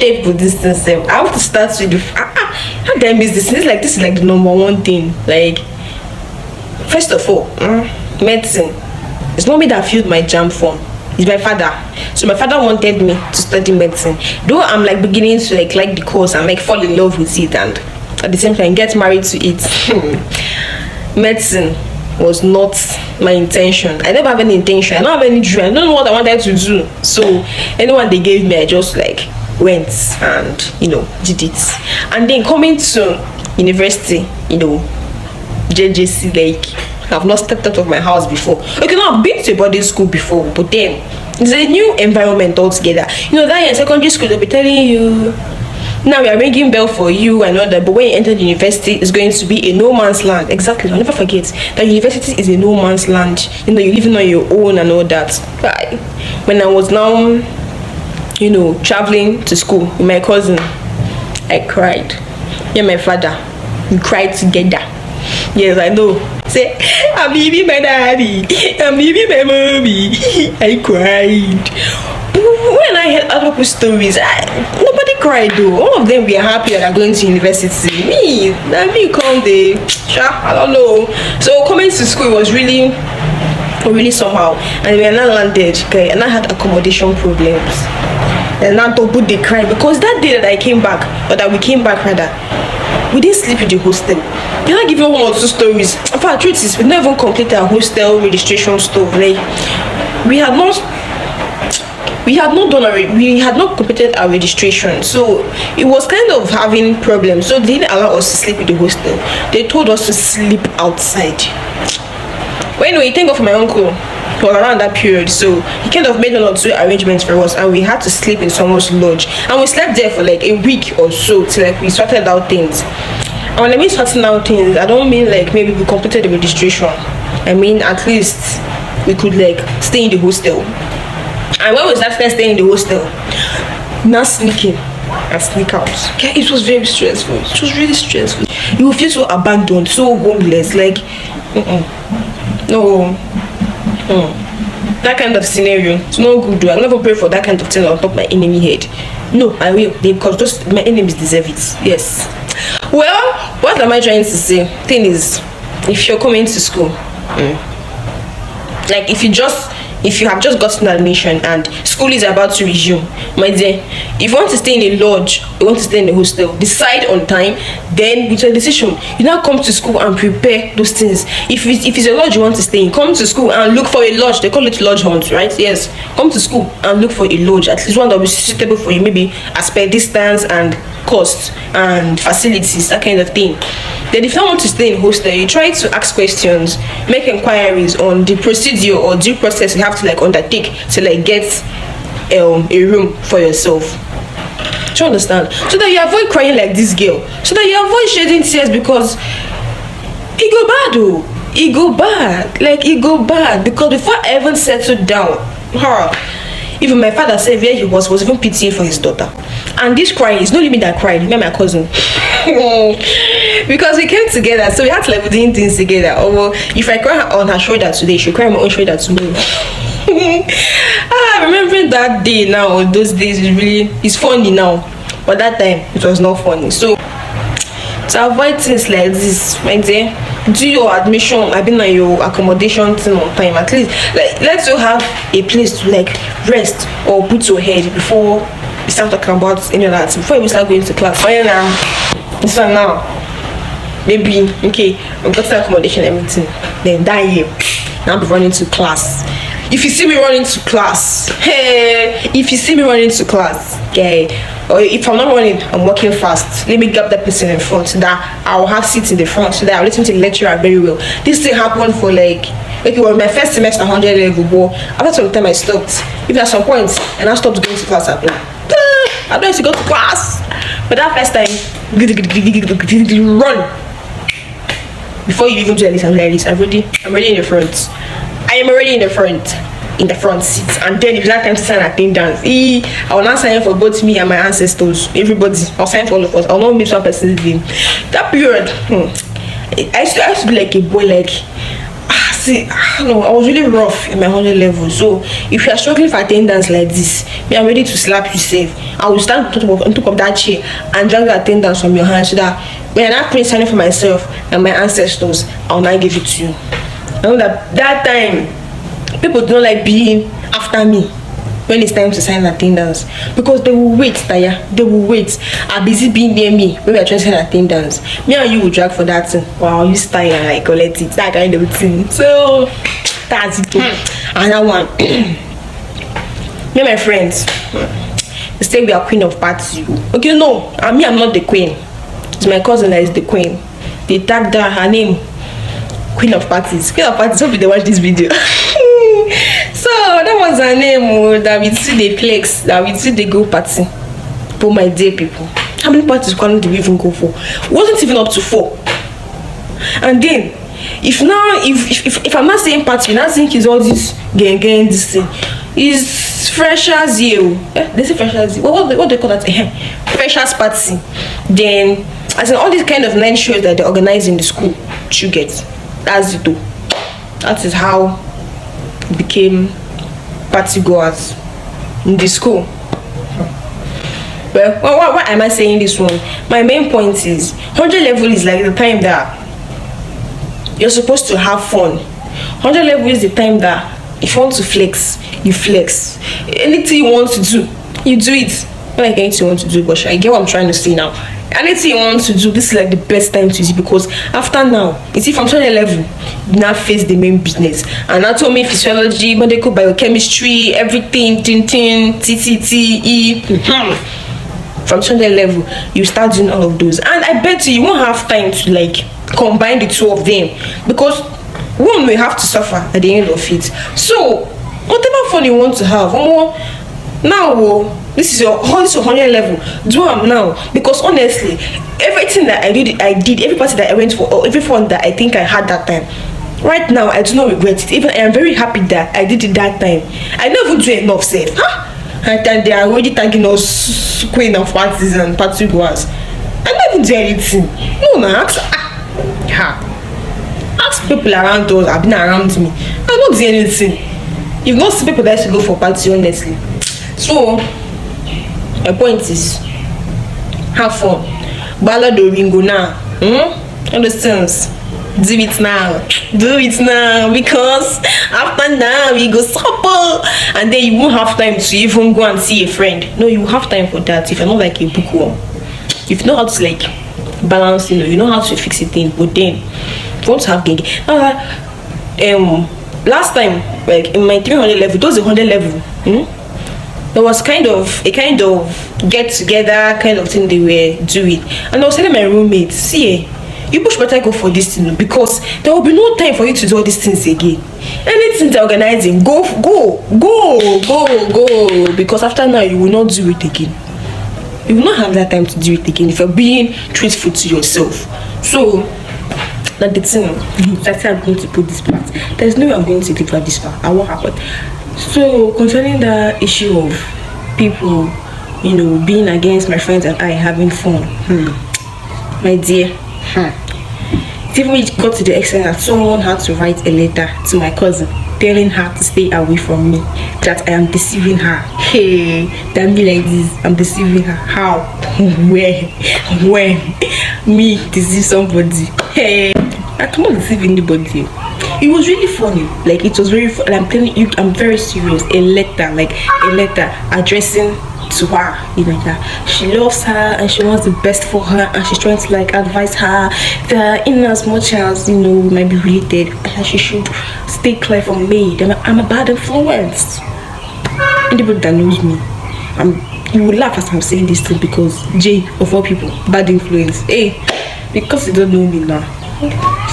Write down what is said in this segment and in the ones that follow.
they put this thing same? I have to start with the how do I miss this? This is like the number one thing. Like, first of all, medicine. It's not me that filled my jam form. It's my father. So my father wanted me to study medicine. Though I'm like beginning to like the course and like fall in love with it, and at the same time get married to it. Medicine was not my intention. I never have any intention. I don't have any dream. I don't know what I wanted to do. So anyone they gave me, I just like went and did it. And then coming to university, JJC, like I've not stepped out of my house before. Okay, now I've been to a boarding school before, but then it's a new environment altogether. That in secondary school they'll be telling you, now we are ringing bell for you and all that, but when you enter the university, it's going to be a no man's land. Exactly. I'll never forget that university is a no man's land. You're living on your own and all that. But when I was now, traveling to school with my cousin, I cried. Yeah, my father, we cried together. Yes, I know. Say, I'm leaving my daddy, I'm leaving my mommy. I cried. When I heard other people's stories, nobody cried though. All of them were happy that I'm going to university. Me come the I don't know. So coming to school was really somehow. And when I landed, okay, and I had accommodation problems. And now double they cried because that day that I came back, or that we came back rather, we didn't sleep in the hostel. Can I give you one or two stories? In fact, truth is, we never even completed our hostel registration stuff. Like, we had not completed our registration, so it was kind of having problems. So they didn't allow us to sleep in the hostel. They told us to sleep outside. Well, anyway, thank God for my uncle. It was around that period, so he kind of made one or two arrangements for us, and we had to sleep in someone's lodge, and we slept there for like a week or so till like we sorted out things. And when I mean sorting out things, I don't mean like maybe we completed the registration. I mean at least we could like stay in the hostel. And when we started staying in the hostel, not sneaking and sneak out. Okay, it was very stressful. It was really stressful. You will feel so abandoned, so homeless. Like, no. That kind of scenario, it's not good. I'll never pray for that kind of thing on top of my enemy head. No, I will, because my enemies deserve it. Yes. Well, what am I trying to say? Thing is, if you're coming to school, like if you have just gotten admission and school is about to resume, my dear, if you want to stay in a lodge, you want to stay in a hostel, decide on time, then with your decision, you now come to school and prepare those things. If it's a lodge you want to stay in, come to school and look for a lodge. They call it lodge hunt, right? Yes. Come to school and look for a lodge, at least one that will be suitable for you, maybe as per distance and cost and facilities, that kind of thing. Then if you want to stay in hostel, you try to ask questions, make inquiries on the procedure or due process you have to like undertake to like get a room for yourself. Do you understand? So that you avoid crying like this girl, so that you avoid shedding tears, because it go bad though. It go bad, like it go bad, because before I even settled down, even my father said where he was even pitying for his daughter. And this crying is not even that cried, me and my cousin. Because we came together, so we had to like doing things together. Or if I cry on her shoulder today, she'll cry on my own shoulder tomorrow. Remembering that day now, those days it's funny now, but that time it was not funny. So to avoid things like this, my dear, do your admission, I've been on your accommodation thing on time. At least like let you have a place to like rest or put your head before you start talking about any of that, before you start going to class. Oh yeah, now this one now, maybe okay, I've got the accommodation, everything, then that year now I'll be running to class. If you see me running to class, okay, or if I'm not running, I'm walking fast. Let me grab that person in front, so that I'll have seats in the front, so that I'll listen to the lecturer very well. This thing happened for like it was my first semester 100 level, but after some time I stopped. Even at some point, and I stopped going to class. I don't need to go to class. But that first time, run before you even do anything like this. I'm ready in the front. I am already in the front seat, and then if that time to sign attendance, I will not sign for both me and my ancestors, everybody. I'll sign for all of us. I'll not miss one person's name. That period, I used to be like a boy, like see, no, I was really rough in my 100 level. So if you are struggling for attendance like this, me, I'm ready to slap you safe. I will stand on top of that chair and drag the attendance from your hand so that when I print signing for myself and my ancestors, I'll not give it to you. I know that time people don't like being after me when it's time to sign attendance, because they will wait, Taya. They will wait. Are busy being near me when we are trying to sign attendance. Me and you will drag for that thing. Wow, you style and I collect it. That kind of thing. So that's it. Another one. Me and my friends, they say we are queen of party. Okay, no, I'm not the queen. It's my cousin that is the queen. They tagged her name, queen of parties. Queen of parties. Hope they watch this video. So that was her name. That we see the flex, that we see the go party. For my dear people, how many parties did we even go for? It wasn't even up to 4. And then if I'm not saying party, you're not saying it's all this gang this thing. It's freshers year. They say freshers year. What do they call that? Freshers party. Then as in all these kind of 9 shows that they organize in the school, you get. That's it though. That is how it became party goers in the school. Well, why am I saying this one? My main point is 100 level is like the time that you're supposed to have fun. 100 level is the time that if you want to flex, you flex. Anything you want to do, you do it. Not like anything you want to do, but I get what I'm trying to say now. Anything you want to do, this is like the best time to use it, because after now, you see, from 100 level, you now face the main business. Anatomy, physiology, medical, biochemistry, everything, TTTE. From 100 level, you start doing all of those, and I bet you won't have time to like combine the 2 of them, because one will have to suffer at the end of it. So whatever fun you want to have, now this is your 100 level, do them now, because honestly, everything that I did, every party that I went for, or every fun that I think I had that time, right now I do not regret it. Even I am very happy that I did it that time. I never do enough safe, and then they are already tagging us queen of parties and party goers. I never do anything. No, ask people around us, have been around me. I don't do anything. You've not seen people that used to go for party, honestly. So my point is, have fun. Bala do bingo now. Understands? Do it now, because after now we go supper, and then you won't have time to even go and see a friend. No, you have time for that if you're not like a bookworm. If you know how to like balance, you know how to fix a thing. But then if you want to have gang, last time, like in my 300 level, those 100 level, there was kind of get together kind of thing they were doing, and I was telling my roommates, see, you push better go for this thing, because there will be no time for you to do all these things again. Anything they're organizing, go, because after now you will not do it again. You will not have that time to do it again if you're being truthful to yourself. So that the thing, that's how I'm going to put this part. There's no way I'm going to deliver this part. I won't happen. So concerning the issue of people, being against my friends and I having fun, my dear, it even got to the extent that someone had to write a letter to my cousin telling her to stay away from me, that I am deceiving her. Hey, that me like this, I'm deceiving her. How? When me deceive somebody? Hey, I cannot deceive anybody. It was really funny, like it was very fun. I'm telling you, I'm very serious. A letter addressing to her, that she loves her and she wants the best for her, and she's trying to like advise her that in as much as we might be related, she should stay clear from me. That I'm a bad influence. Anybody that knows me, you will laugh as I'm saying this thing, because J of all people, bad influence. Because you don't know me now.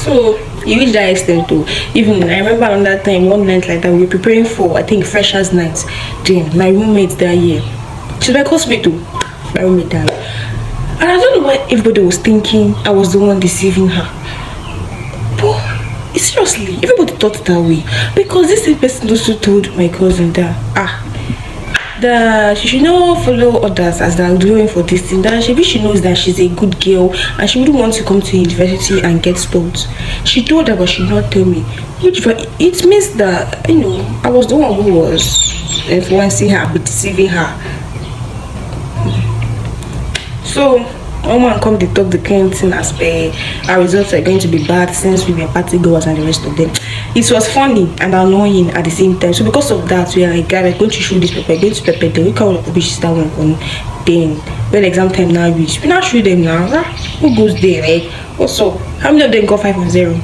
So you reach that extent though. Even I remember on that time, one night like that, we were preparing for, I think, freshers night. Then my roommate that year, she's my classmate too. My roommate died. And I don't know why everybody was thinking I was the one deceiving her. But seriously, everybody thought that way. Because this same person also told my cousin that that she should not follow others as they're doing for this thing. That she knows that she's a good girl and she wouldn't want to come to university and get spoiled. She told her, but she did not tell me. Which it means that, you know, I was the one who was influencing her, deceiving her. So woman come they talk the kind thing as our results are going to be bad since we were party goers and the rest of them. It was funny and annoying at the same time. So because of that, we are like, guys, we're going to show this paper, we're going to prepare them. We can't rubbish that one on. Then when exam time now reach, we now show them now. Who goes there? Like, what's up? How many of them got 5 on 0?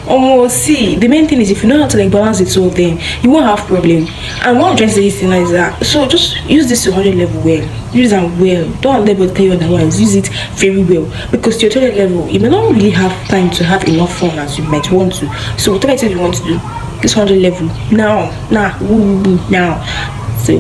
Almost. See, the main thing is if you know how to like balance the two of them, you won't have problem. And what I'm trying to say is that, so just use this 200 level well, use them well. Don't let them tell you otherwise. Use it very well, because your 200 level, you may not really have time to have enough fun as you might want to. So whatever it is you want to do, this 100 level now. So